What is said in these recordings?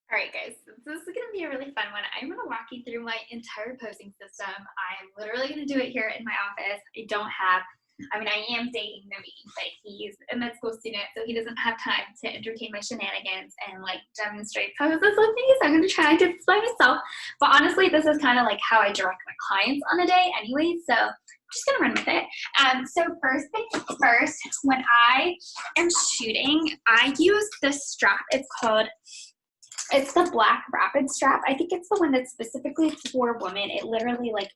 All right, guys, this is going to be a really fun one. I'm going to walk you through my entire posing system. I'm literally going to do it here in my office. I am dating Naveen, but he's a med school student, so he doesn't have time to entertain my shenanigans and like demonstrate poses with me. So I'm going to try and do this by myself. But honestly, this is kind of like how I direct my clients on a day anyway. So I'm just going to run with it. So first things first, when I am shooting, I use this strap. It's the black rapid strap. I think it's the one that's specifically for women. It literally like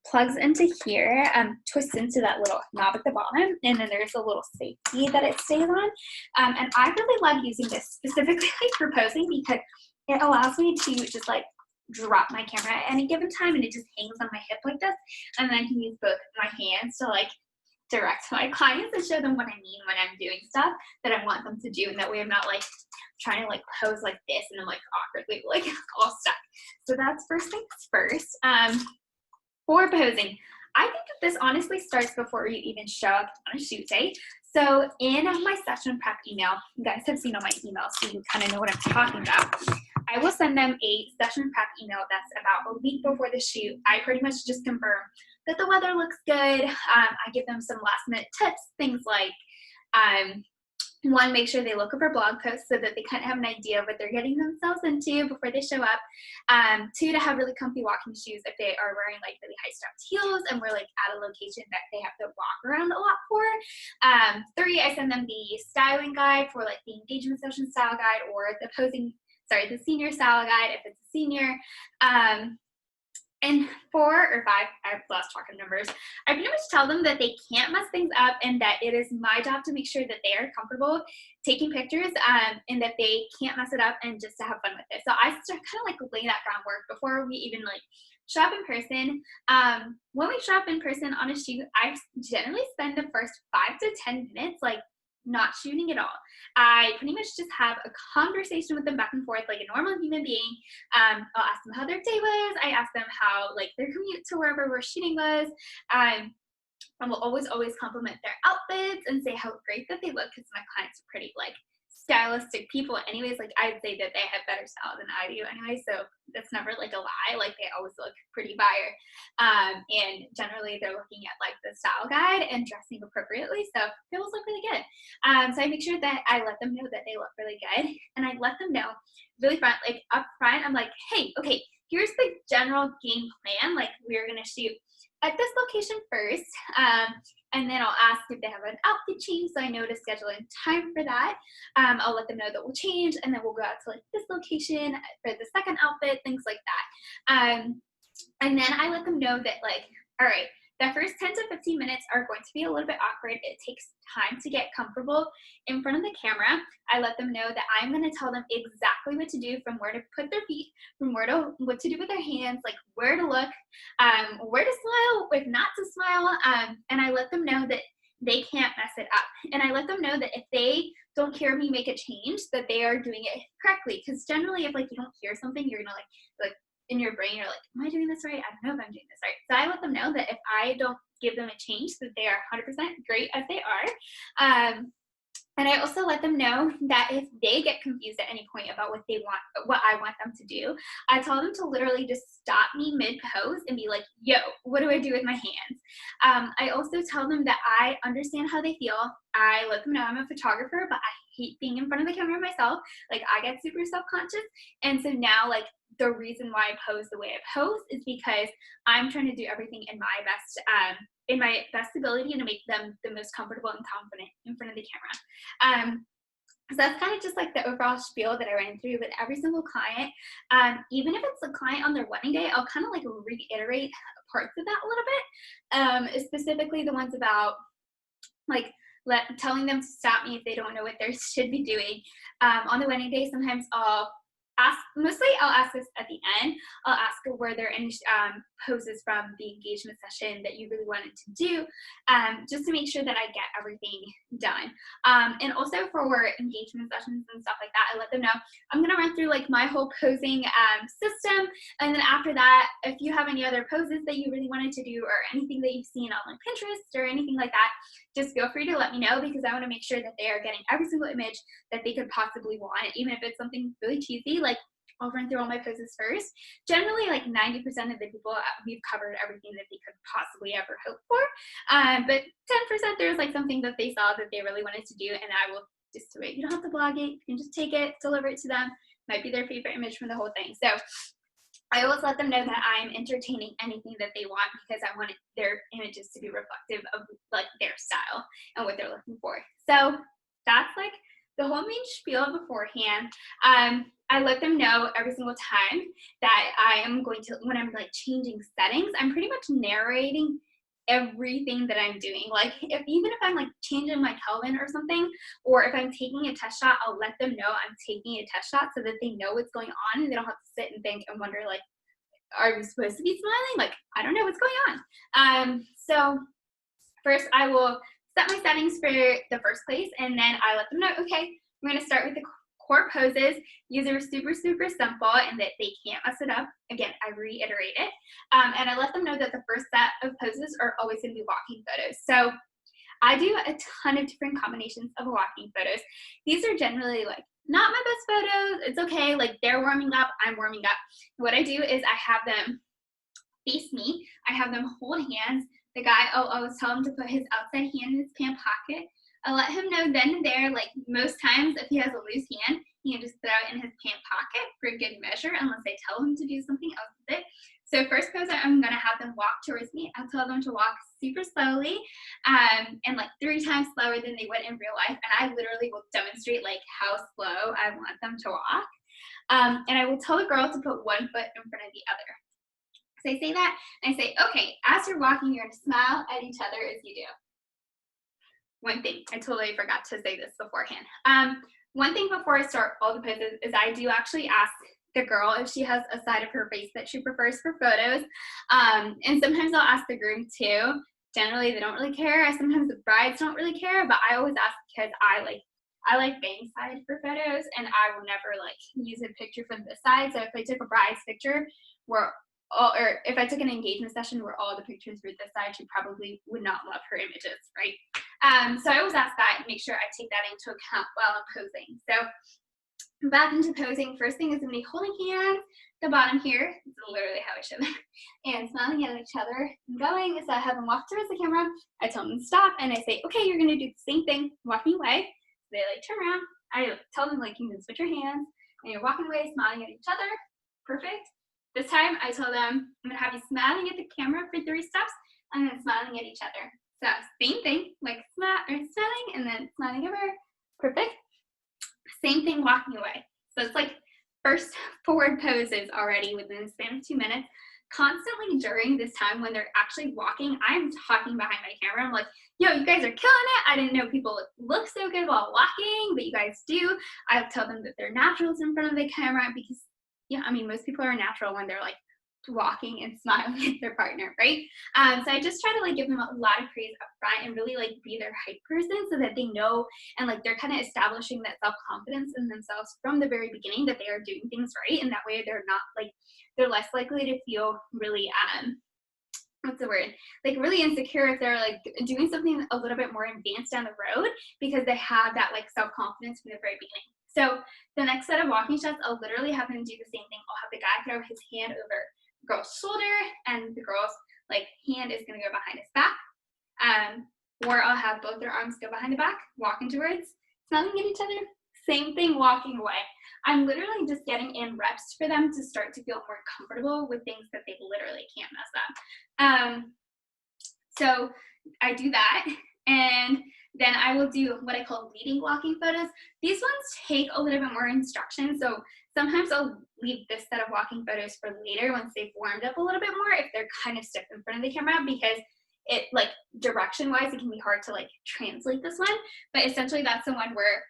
plugs into here, twists into that little knob at the bottom, and then there's a little safety that it stays on. And I really love using this specifically like for posing because it allows me to just like drop my camera at any given time and it just hangs on my hip like this. And then I can use both my hands to like direct my clients and show them what I mean when I'm doing stuff that I want them to do. And that way I'm not like trying to like pose like this and I'm like awkwardly like all stuck. So that's first things first. For posing, I think that this honestly starts before you even show up on a shoot day. So in my session prep email, you guys have seen all my emails, so you kind of know what I'm talking about. I will send them a session prep email that's about a week before the shoot. I pretty much just confirm that the weather looks good. I give them some last minute tips, things like one, make sure they look over blog posts so that they kind of have an idea of what they're getting themselves into before they show up. Two, to have really comfy walking shoes if they are wearing like really high strapped heels and we're like at a location that they have to walk around a lot for. Three, I send them the styling guide for like the engagement session style guide or the senior style guide if it's a senior. And 4 or 5, I've lost track of numbers, I pretty much tell them that they can't mess things up and that it is my job to make sure that they are comfortable taking pictures and that they can't mess it up and just to have fun with it. So I start kind of like laying that groundwork before we even like show up in person. When we show up in person on a shoot, I generally spend the first 5 to 10 minutes like not shooting at all. I pretty much just have a conversation with them back and forth like a normal human being. I'll ask them how their day was. I ask them how like their commute to wherever we're shooting was. I will always compliment their outfits and say how great that they look because my clients are pretty like stylistic people anyways. Like I'd say that they have better style than I do anyway, so that's never like a lie. Like they always look pretty fire, and generally they're looking at like the style guide and dressing appropriately, so they always look really good. So I make sure that I let them know that they look really good, and I let them know really up front, I'm like, hey, okay, here's the general game plan. Like we're gonna shoot at this location first, and then I'll ask if they have an outfit change, so I know to schedule in time for that. I'll let them know that we'll change, and then we'll go out to like this location for the second outfit, things like that. And then I let them know that like, all right, the first 10 to 15 minutes are going to be a little bit awkward. It takes time to get comfortable in front of the camera. I let them know that I'm going to tell them exactly what to do, from where to put their feet, from what to do with their hands, like where to look, where to smile, if not to smile. And I let them know that they can't mess it up. And I let them know that if they don't hear me make a change, that they are doing it correctly. Because generally, if like you don't hear something, you're gonna like in your brain, you're like, am I doing this right? I don't know if I'm doing this right. So I let them know that if I don't give them a change, that they are 100% great as they are. And I also let them know that if they get confused at any point about what I want them to do, I tell them to literally just stop me mid-pose and be like, yo, what do I do with my hands? I also tell them that I understand how they feel. I let them know I'm a photographer, but I hate being in front of the camera myself. Like I get super self-conscious. And so now like the reason why I pose the way I pose is because I'm trying to do everything in my best ability and to make them the most comfortable and confident in front of the camera. So that's kind of just like the overall spiel that I ran through with every single client. Even if it's a client on their wedding day, I'll kind of like reiterate parts of that a little bit, specifically the ones about like telling them to stop me if they don't know what they should be doing. On the wedding day, sometimes I'll ask this at the end. I'll ask were there any poses from the engagement session that you really wanted to do, just to make sure that I get everything done. And also for engagement sessions and stuff like that, I let them know I'm gonna run through like my whole posing system, and then after that, if you have any other poses that you really wanted to do or anything that you've seen on like Pinterest or anything like that, just feel free to let me know, because I want to make sure that they are getting every single image that they could possibly want, even if it's something really cheesy. Like I'll run through all my poses first. Generally, like 90% of the people, we've covered everything that they could possibly ever hope for. But 10%, there's like something that they saw that they really wanted to do, and I will just do it. You don't have to blog it. You can just take it, deliver it to them. Might be their favorite image from the whole thing. So I always let them know that I'm entertaining anything that they want, because I want their images to be reflective of like their style and what they're looking for. So that's like the whole main spiel beforehand. I let them know every single time that I am going to, when I'm like changing settings, I'm pretty much narrating everything that I'm doing. Like even if I'm like changing my Kelvin or something, or if I'm taking a test shot, I'll let them know I'm taking a test shot so that they know what's going on, and they don't have to sit and think and wonder like, are we supposed to be smiling? Like, I don't know what's going on. So first I will set my settings for the first place, and then I let them know, okay, I'm going to start with the core poses. These are super, super simple and that they can't mess it up. Again, I reiterate it. And I let them know that the first set of poses are always going to be walking photos. So I do a ton of different combinations of walking photos. These are generally like not my best photos. It's okay. Like they're warming up, I'm warming up. What I do is I have them face me. I have them hold hands. The guy, I'll always tell him to put his outside hand in his pant pocket. I let him know then and there, like most times if he has a loose hand, he can just throw it in his pant pocket for good measure, unless I tell him to do something else with it. So first pose, I'm gonna have them walk towards me. I'll tell them to walk super slowly, and like 3 times slower than they would in real life. And I literally will demonstrate like how slow I want them to walk. And I will tell the girl to put one foot in front of the other. So I say that, and I say, okay, as you're walking, you're gonna smile at each other as you do. One thing, I totally forgot to say this beforehand. One thing before I start all the poses is I do actually ask the girl if she has a side of her face that she prefers for photos. And sometimes I'll ask the groom too. Generally, they don't really care. Sometimes the brides don't really care, but I always ask because I like bang side for photos, and I will never like use a picture from this side. So if I took a bride's picture or if I took an engagement session where all the pictures were this side, she probably would not love her images, right? So I always ask that and make sure I take that into account while I'm posing. So back into posing, first thing is going to be holding hands. The bottom here, it's literally how I show them, and smiling at each other and going. So I have them walk towards the camera. I tell them to stop, and I say, okay, you're going to do the same thing, walking away. So they like turn around. I tell them like you can switch your hands, and you're walking away, smiling at each other. Perfect. This time I tell them I'm going to have you smiling at the camera for 3 steps, and then smiling at each other. So same thing, like smiling and then smiling over. Perfect. Same thing walking away. So it's like first forward poses already within the span of 2 minutes. Constantly during this time when they're actually walking, I'm talking behind my camera. I'm like, yo, you guys are killing it. I didn't know people look so good while walking, but you guys do. I tell them that they're naturals in front of the camera because, yeah, I mean, most people are natural when they're like walking and smiling at their partner, right? So I just try to like give them a lot of praise up front and really like be their hype person so that they know and like they're kind of establishing that self-confidence in themselves from the very beginning that they are doing things right, and that way they're not like, they're less likely to feel really what's the word, like really insecure if they're like doing something a little bit more advanced down the road, because they have that like self-confidence from the very beginning. So the next set of walking shots, I'll literally have them do the same thing. I'll have the guy throw his hand over the girl's shoulder, and the girl's like hand is going to go behind his back. Or I'll have both their arms go behind the back, walking towards, smiling at each other. Same thing, walking away. I'm literally just getting in reps for them to start to feel more comfortable with things that they literally can't mess up. So I do that, and then I will do what I call leading walking photos. These ones take a little bit more instruction, so sometimes I'll leave this set of walking photos for later once they've warmed up a little bit more if they're kind of stiff in front of the camera, because it like direction wise it can be hard to like translate this one. But essentially that's the one where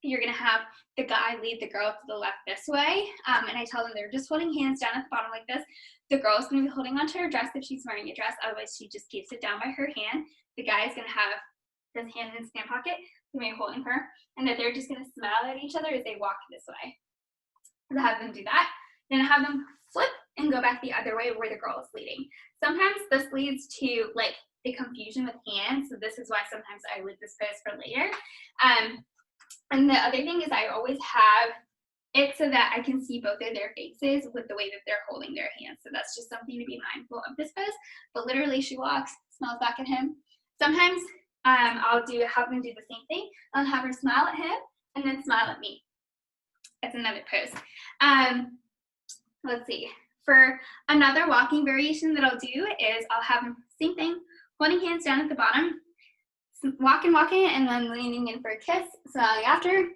you're gonna have the guy lead the girl to the left this way, and I tell them they're just holding hands down at the bottom like this. The girl's gonna be holding onto her dress if she's wearing a dress, otherwise she just keeps it down by her hand. The guy is gonna have his hand in his pant pocket, he's gonna be holding her, and that they're just gonna smile at each other as they walk this way. So I have them do that, then I have them flip and go back the other way where the girl is leading. Sometimes this leads to like the confusion with hands, so this is why sometimes I leave this pose for later. And the other thing is I always have It's so that I can see both of their faces with the way that they're holding their hands. So that's just something to be mindful of this pose. But literally, she walks, smiles back at him. Sometimes I'll have them do the same thing. I'll have her smile at him and then smile at me. That's another pose. Let's see. For another walking variation that I'll do is I'll have them, same thing, holding hands down at the bottom, walking, and then leaning in for a kiss, smiling after.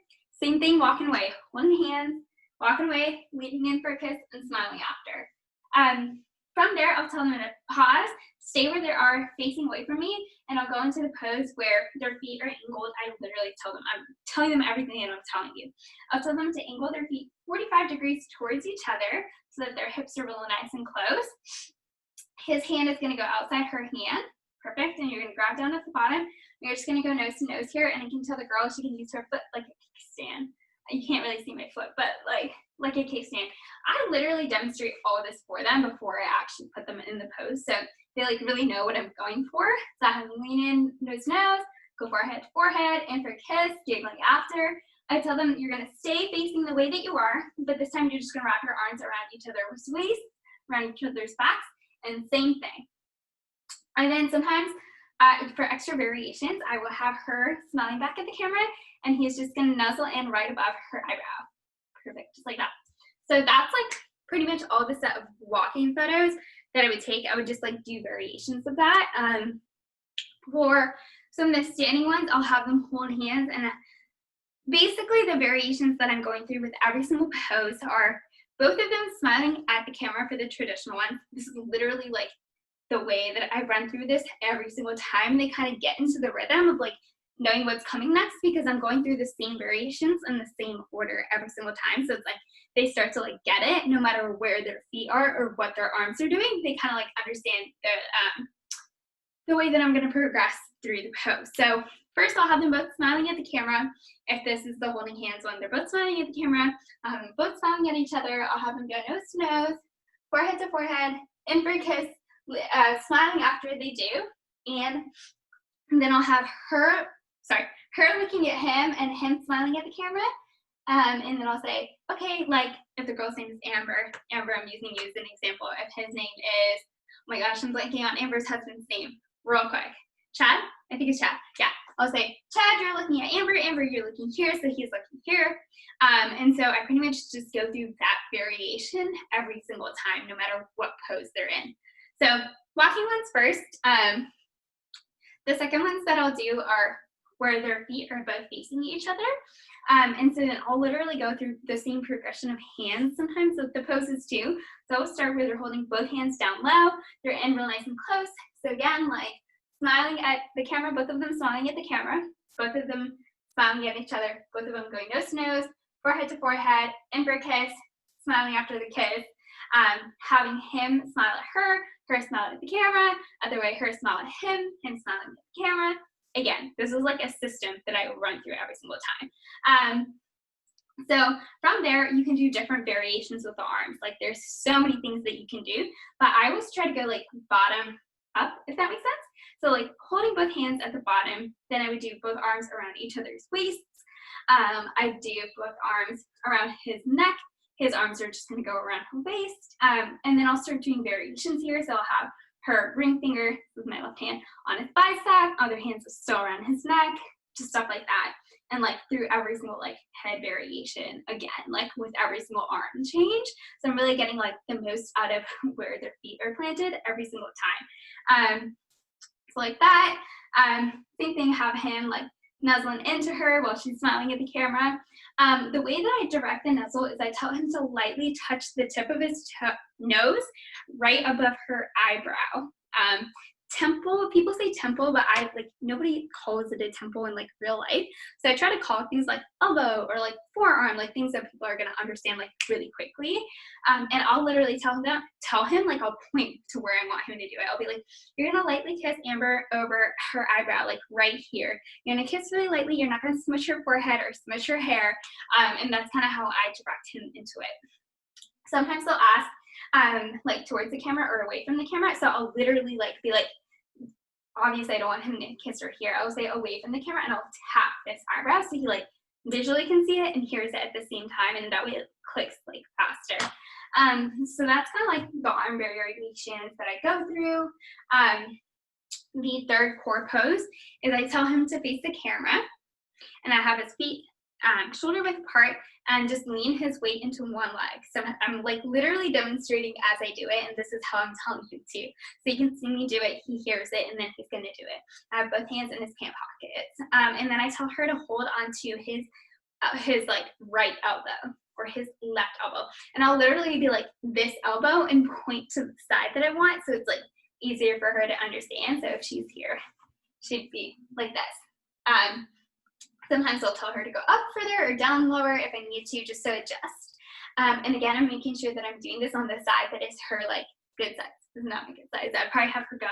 Same thing, walking away, holding hands, walking away, leaning in for a kiss, and smiling after. From there, I'll tell them to pause, stay where they are, facing away from me, and I'll go into the pose where their feet are angled. I literally tell them, I'm telling them everything that I'm telling you. I'll tell them to angle their feet 45 degrees towards each other so that their hips are really nice and close. His hand is going to go outside her hand. Perfect. And you're going to grab down at the bottom. You're just going to go nose to nose here, and I can tell the girl she can use her foot like a kickstand. You can't really see my foot, but like a kickstand. I literally demonstrate all this for them before I actually put them in the pose, so they like really know what I'm going for. So I have them lean in, nose to nose, go forehead to forehead, and for a kiss, giggling after. I tell them you're going to stay facing the way that you are, but this time you're just going to wrap your arms around each other's waist, around each other's backs, and same thing. And then sometimes for extra variations, I will have her smiling back at the camera, and he's just going to nuzzle in right above her eyebrow. Perfect, just like that. So that's like pretty much all the set of walking photos that I would take. I would just like do variations of that. For some of the standing ones, I'll have them hold hands, and basically the variations that I'm going through with every single pose are both of them smiling at the camera for the traditional ones. This is literally like the way that I run through this every single time. They kind of get into the rhythm of like knowing what's coming next, because I'm going through the same variations in the same order every single time. So it's like they start to like get it no matter where their feet are or what their arms are doing. They kind of like understand the way that I'm going to progress through the pose. So first I'll have them both smiling at the camera. If this is the holding hands one, they're both smiling at the camera. I'll have them both smiling at each other. I'll have them go nose to nose, forehead to forehead, in for a kiss, smiling after they do. And then I'll have her looking at him and him smiling at the camera. And then I'll say, okay, like if the girl's name is Amber, I'm using you as an example. If his name is, oh my gosh, I'm blanking on Amber's husband's name real quick. Chad? I think it's Chad. Yeah. I'll say, Chad, you're looking at Amber. Amber, you're looking here. So he's looking here. And so I pretty much just go through that variation every single time, no matter what pose they're in. So walking ones first. The second ones that I'll do are where their feet are both facing each other. And so then I'll literally go through the same progression of hands sometimes with the poses too. So I'll start where they're holding both hands down low. They're in real nice and close. So again, like smiling at the camera, both of them smiling at the camera, both of them smiling at each other, both of them going nose to nose, forehead to forehead, in for a kiss, smiling after the kiss, having him smile at her smiling at the camera, other way, her smile at him smiling at the camera. Again, this is like a system that I run through every single time. So from there, you can do different variations with the arms. Like there's so many things that you can do, but I always try to go like bottom up, if that makes sense. So like holding both hands at the bottom, then I would do both arms around each other's waists. I do both arms around his neck. His arms are just going to go around her waist. And then I'll start doing variations here. So I'll have her ring finger with my left hand on his bicep, other hands are still around his neck, just stuff like that. And like through every single like head variation, again, like with every single arm change. So I'm really getting like the most out of where their feet are planted every single time. So like that. Same thing, have him like nuzzling into her while she's smiling at the camera. The way that I direct the nuzzle is I tell him to lightly touch the tip of his nose right above her eyebrow. Temple, people say temple, but nobody calls it a temple in like real life. So I try to call things like elbow or like forearm, like things that people are gonna understand like really quickly. And I'll literally tell him like I'll point to where I want him to do it. I'll be like, you're gonna lightly kiss Amber over her eyebrow, like right here. You're gonna kiss really lightly. You're not gonna smush her forehead or smush her hair. And that's kind of how I direct him into it. Sometimes they'll ask like towards the camera or away from the camera. So I'll literally like be like, obviously I don't want him to kiss her here. I'll say away from the camera and I'll tap this eyebrow so he like visually can see it and hears it at the same time, and that way it clicks like faster. So that's kind of like the arm variations that I go through. The third core pose is I tell him to face the camera, and I have his feet shoulder width apart and just lean his weight into one leg. So I'm like literally demonstrating as I do it, and this is how I'm telling you to. So you can see me do it, he hears it, and then he's gonna do it. I have both hands in his pant pockets. And then I tell her to hold onto his like right elbow or his left elbow. And I'll literally be like this elbow and point to the side that I want, so it's like easier for her to understand. So if she's here, she'd be like this. Sometimes I'll tell her to go up further or down lower if I need to, just so adjust. And again, I'm making sure that I'm doing this on the side that is her like good size. This is not my good size. I'd probably have her go,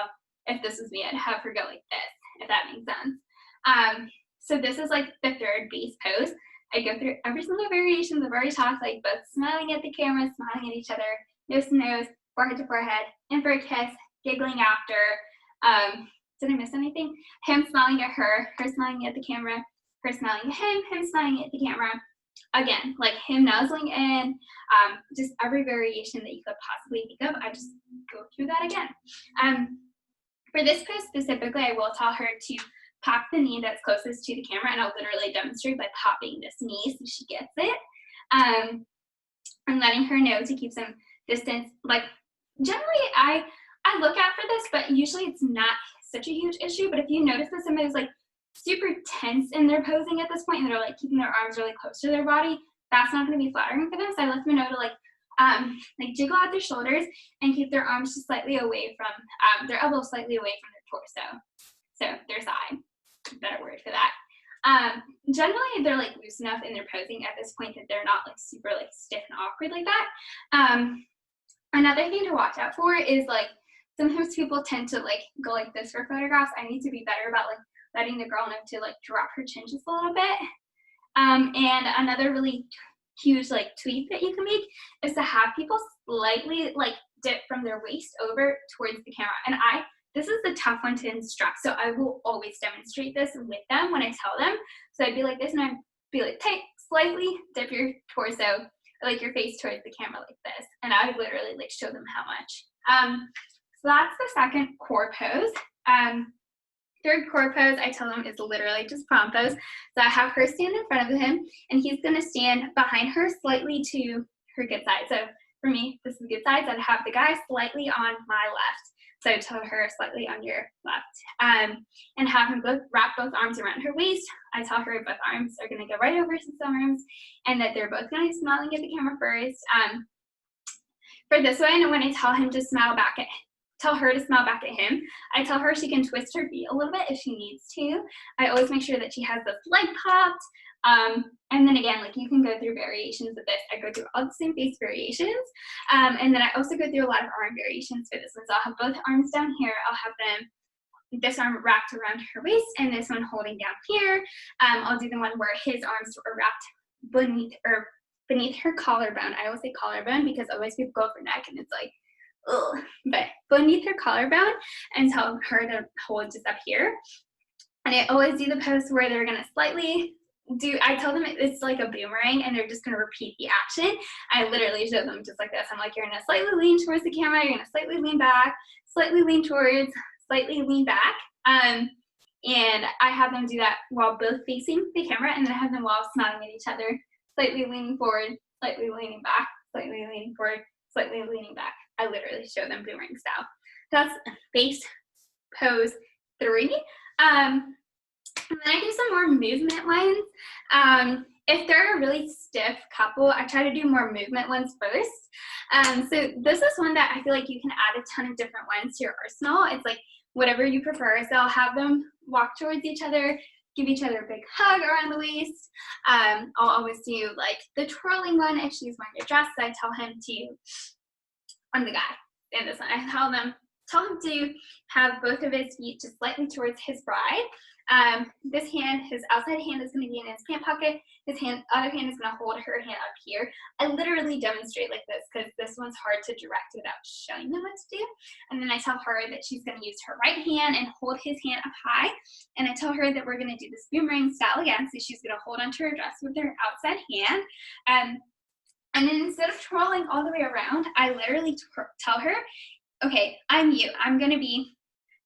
if this was me, I'd have her go like this, if that makes sense. So this is like the third base pose. I go through every single variation I've already talked, like both smiling at the camera, smiling at each other, nose to nose, forehead to forehead, in for a kiss, giggling after. Did I miss anything? Him smiling at her smiling at the camera, her smiling at him smiling at the camera. Again, like him nuzzling in, just every variation that you could possibly think of. I just go through that again. For this pose specifically, I will tell her to pop the knee that's closest to the camera, and I'll literally demonstrate by popping this knee so she gets it. And letting her know to keep some distance. Like generally I look out for this, but usually it's not such a huge issue. But if you notice that somebody's like super tense in their posing at this point and they're like keeping their arms really close to their body, that's not going to be flattering for them. So I let them know to like jiggle out their shoulders and keep their arms just slightly away from their elbows slightly away from their torso. So their side, better word for that. Generally they're like loose enough in their posing at this point that they're not like super like stiff and awkward like that. Another thing to watch out for is like sometimes people tend to like go like this for photographs. I need to be better about like letting the girl know to like drop her chin just a little bit. And another really huge like tweak that you can make is to have people slightly like dip from their waist over towards the camera. And this is the tough one to instruct, so I will always demonstrate this with them when I tell them. So I'd be like this, and I'd be like, take slightly dip your torso, like your face towards the camera like this, and I would literally like show them how much. So that's the second core pose. Third core pose I tell them is literally just prom pose. So I have her stand in front of him, and he's gonna stand behind her slightly to her good side. So for me, this is good side, so I'd have the guy slightly on my left. So I tell her slightly on your left. And have him wrap both arms around her waist. I tell her both arms are gonna go right over his arms, and that they're both gonna be smiling at the camera first. For this one, when I tell him to tell her to smile back at him, I tell her she can twist her feet a little bit if she needs to. I always make sure that she has this leg popped. And then again, like you can go through variations of this. I go through all the same face variations. And then I also go through a lot of arm variations for this one. So I'll have both arms down here. I'll have this arm wrapped around her waist and this one holding down here. I'll do the one where his arms are wrapped beneath her collarbone. I always say collarbone because otherwise people go for neck and it's like, ugh. But beneath her collarbone, and tell her to hold just up here. And I always do the pose where they're gonna slightly I tell them it's like a boomerang and they're just gonna repeat the action. I literally show them just like this. I'm like, you're gonna slightly lean towards the camera, you're gonna slightly lean back, slightly lean towards, slightly lean back. And I have them do that while both facing the camera, and then I have them while smiling at each other, slightly leaning forward, slightly leaning back, slightly leaning forward, slightly leaning back. I literally show them boomerang style. That's base pose 3. And then I do some more movement ones. If they're a really stiff couple, I try to do more movement ones first. So this is one that I feel like you can add a ton of different ones to your arsenal. It's like whatever you prefer. So I'll have them walk towards each other, give each other a big hug around the waist. I'll always do like the twirling one if she's wearing a dress. So I tell him to, I'm the guy in this one, I tell him to have both of his feet just slightly towards his bride. This hand, his outside hand is going to be in his pant pocket. His other hand is going to hold her hand up here. I literally demonstrate like this because this one's hard to direct without showing them what to do. And then I tell her that she's going to use her right hand and hold his hand up high. And I tell her that we're going to do this boomerang style again. So she's going to hold onto her dress with her outside hand. And then instead of twirling all the way around, I literally tell her, okay, I'm you. I'm going to be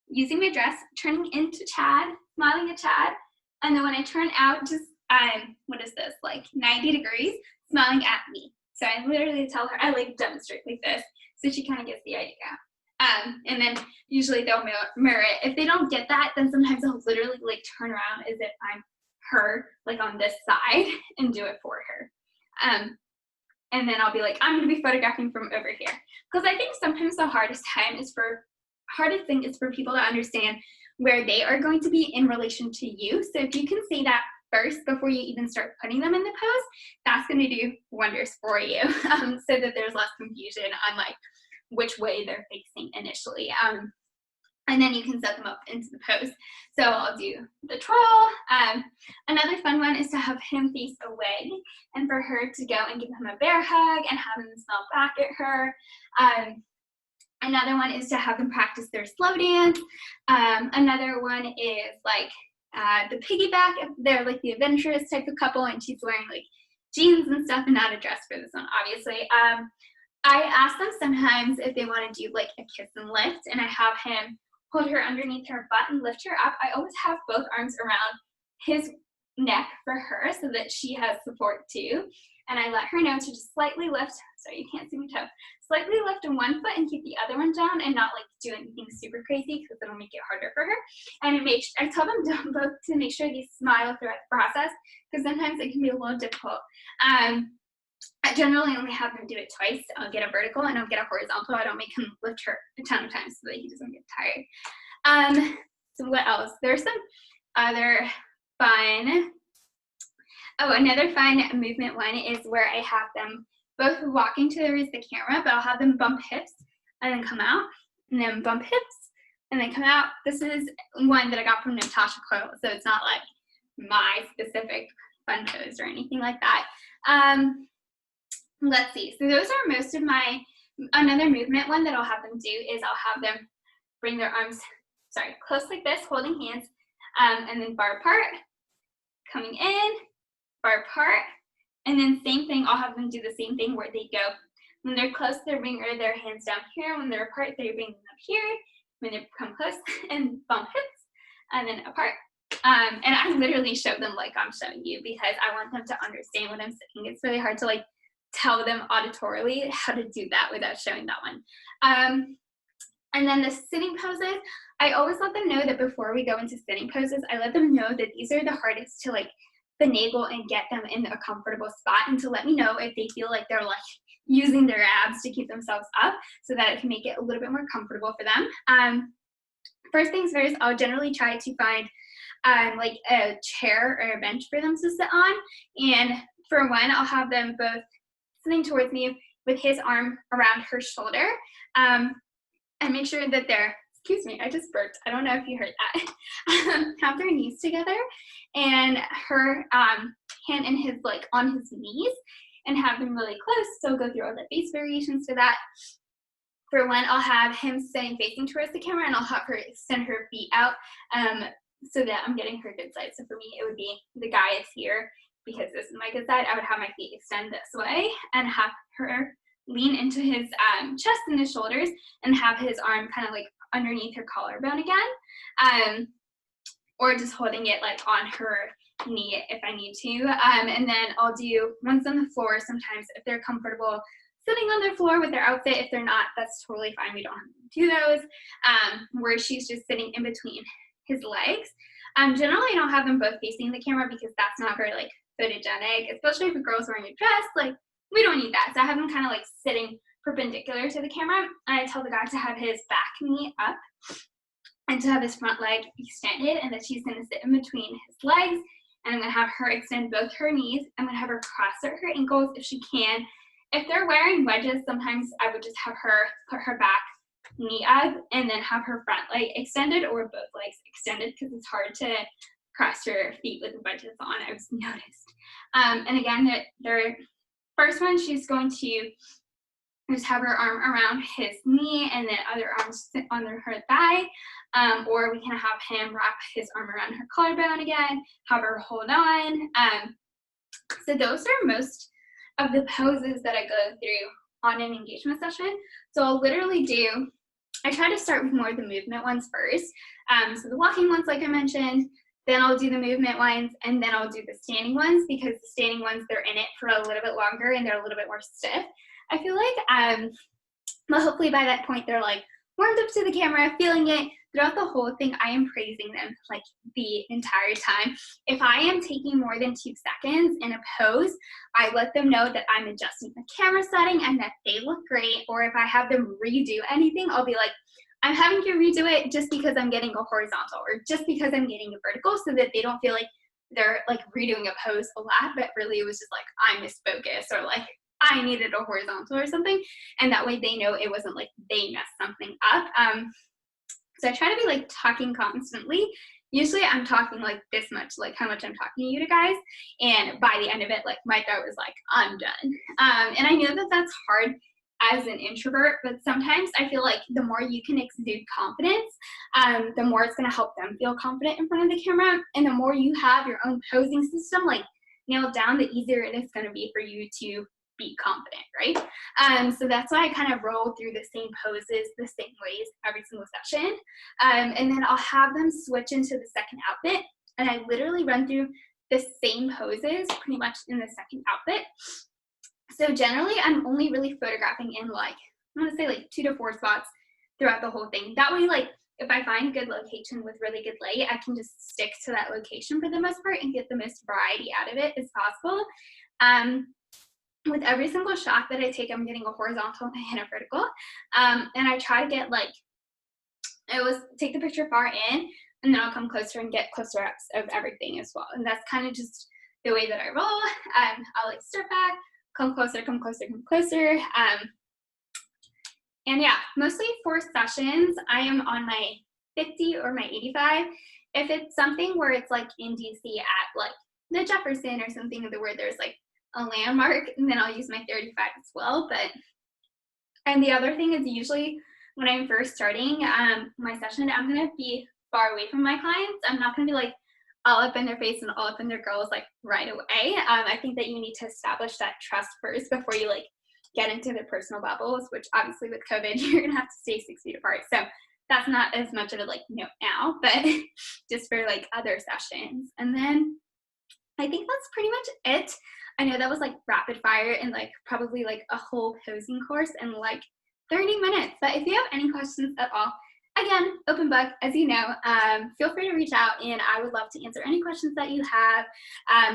using my dress, turning into Chad, smiling at Chad, and then when I turn out, just, what is this, like 90 degrees, smiling at me. So I literally tell her, I like demonstrate like this, so she kind of gets the idea. And then usually they'll mirror it. If they don't get that, then sometimes I'll literally like turn around as if I'm her, like on this side, and do it for her. And then I'll be like, I'm going to be photographing from over here. Because I think sometimes the hardest thing is for people to understand where they are going to be in relation to you. So if you can see that first before you even start putting them in the pose, that's going to do wonders for you, so that there's less confusion on like which way they're facing initially. And then you can set them up into the pose. So I'll do the twirl. Another fun one is to have him face away and for her to go and give him a bear hug and have him smile back at her. Another one is to have them practice their slow dance. Another one is like the piggyback. They're like the adventurous type of couple and she's wearing like jeans and stuff and not a dress for this one, obviously. I ask them sometimes if they want to do like a kiss and lift, and I have him hold her underneath her butt and lift her up. I always have both arms around his neck for her so that she has support too. And I let her know to just slightly lift, sorry you can't see my toe, slightly lift on one foot and keep the other one down and not like do anything super crazy because it'll make it harder for her. And I tell them both to make sure they smile throughout the process because sometimes it can be a little difficult. I generally only have him do it twice. I'll get a vertical and I'll get a horizontal. I don't make him lift her a ton of times so that he doesn't get tired. So what else? There's some other fun, another fun movement one is where I have them both walking towards the camera, but I'll have them bump hips and then come out, and then bump hips and then come out. This is one that I got from Natasha Coyle, so it's not like my specific fun pose or anything like that. Let's see, so those are most of my, another movement one that I'll have them do is I'll have them bring their arms, close like this, holding hands, and then bar apart, coming in, bar apart, and then same thing, I'll have them do the same thing where they go, when they're close, they bring their hands down here, when they're apart, they bring them up here, when they come close, and bump hips, and then apart. And I literally show them like I'm showing you because I want them to understand what I'm saying. It's really hard to like tell them auditorily how to do that without showing that one. And then the sitting poses, I always let them know that before we go into sitting poses, I let them know that these are the hardest to like finagle and get them in a comfortable spot, and to let me know if they feel like they're like using their abs to keep themselves up so that it can make it a little bit more comfortable for them. First things first, I'll generally try to find like a chair or a bench for them to sit on, and for one, I'll have them both sitting towards me with his arm around her shoulder, and make sure that they're, excuse me, I just burped, I don't know if you heard that, have their knees together and her hand in his, like on his knees, and have them really close, so go through all the face variations for that. For one, I'll have him sitting facing towards the camera, and I'll have her extend her feet out so that I'm getting her good side. So for me, it would be the guy is here, because this is my good side. I would have my feet extend this way and have her lean into his chest and his shoulders and have his arm kind of like underneath her collarbone again, or just holding it like on her knee if I need to. And then I'll do ones on the floor sometimes if they're comfortable sitting on their floor with their outfit. If they're not, that's totally fine. We don't have to do those, where she's just sitting in between his legs. Generally, I don't have them both facing the camera because that's not very like photogenic, especially if a girl's wearing a dress. Like, we don't need that. So I have him kind of like sitting perpendicular to the camera, and I tell the guy to have his back knee up and to have his front leg extended, and that she's going to sit in between his legs, and I'm going to have her extend both her knees. I'm going to have her cross at her ankles if she can. If they're wearing wedges, sometimes I would just have her put her back knee up and then have her front leg extended or both legs extended, because it's hard to cross your feet with the wedges on, I've noticed. And again, their first one, she's going to just have her arm around his knee and then other arms on her thigh. Or we can have him wrap his arm around her collarbone again, have her hold on. So those are most of the poses that I go through on an engagement session. So I'll literally I try to start with more of the movement ones first. So the walking ones, like I mentioned, then I'll do the movement ones, and then I'll do the standing ones, because the standing ones, they're in it for a little bit longer and they're a little bit more stiff, I feel like. But hopefully by that point, they're like warmed up to the camera, feeling it. Throughout the whole thing, I am praising them like the entire time. If I am taking more than 2 seconds in a pose, I let them know that I'm adjusting the camera setting and that they look great. Or if I have them redo anything, I'll be like, I'm having to redo it just because I'm getting a horizontal or just because I'm getting a vertical, so that they don't feel like they're like redoing a pose a lot, but really it was just like I misfocused or like I needed a horizontal or something. And that way they know it wasn't like they messed something up. So I try to be like talking constantly. Usually I'm talking like this much, like how much I'm talking to you guys. And by the end of it, like my throat was like, I'm done. And I know that that's hard as an introvert, but sometimes I feel like the more you can exude confidence, the more it's going to help them feel confident in front of the camera. And the more you have your own posing system like nailed down, the easier it is going to be for you to be confident, right? So that's why I kind of roll through the same poses the same ways every single session. And then I'll have them switch into the second outfit, and I literally run through the same poses pretty much in the second outfit. So generally I'm only really photographing in like, I'm gonna say like 2 to 4 spots throughout the whole thing. That way, like if I find a good location with really good light, I can just stick to that location for the most part and get the most variety out of it as possible. With every single shot that I take, I'm getting a horizontal and a vertical. And I try to get like, take the picture far in, and then I'll come closer and get closer ups of everything as well. And that's kind of just the way that I roll. I'll like step back, come closer, come closer, come closer. And yeah, mostly for sessions, I am on my 50 or my 85. If it's something where it's like in DC at like the Jefferson or something where there's like a landmark, and then I'll use my 35 as well. And the other thing is, usually when I'm first starting my session, I'm gonna be far away from my clients. I'm not gonna be like all up in their face and all up in their girls like right away. I think that you need to establish that trust first before you like get into the personal bubbles, which obviously with COVID, you're gonna have to stay 6 feet apart. So that's not as much of a like note now, but just for like other sessions. And then I think that's pretty much it. I know that was like rapid fire and like probably like a whole posing course in like 30 minutes. But if you have any questions at all, again, open book, as you know, feel free to reach out, and I would love to answer any questions that you have,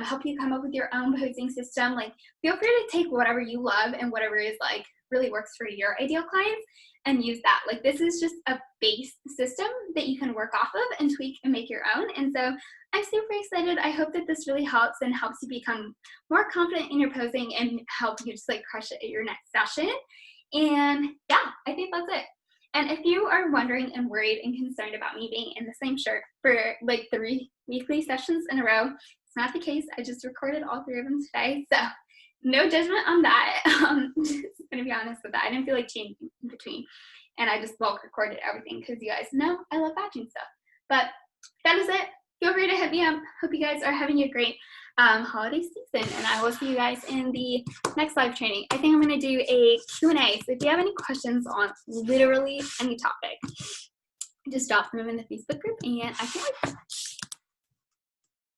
help you come up with your own posing system. Like feel free to take whatever you love and whatever is like really works for your ideal clients and use that. Like this is just a base system that you can work off of and tweak and make your own. And so I'm super excited. I hope that this really helps and helps you become more confident in your posing and help you just like crush it at your next session. And yeah, I think that's it. And if you are wondering and worried and concerned about me being in the same shirt for like 3 weekly sessions in a row, it's not the case. I just recorded all 3 of them today. So no judgment on that. Just gonna be honest with that. I didn't feel like changing in between. And I just bulk recorded everything because you guys know I love batching stuff. But that is it. Feel free to hit me up. Hope you guys are having a great holiday season, and I will see you guys in the next live training. I think I'm going to do a Q&A, so if you have any questions on literally any topic, just drop them in the Facebook group, and I can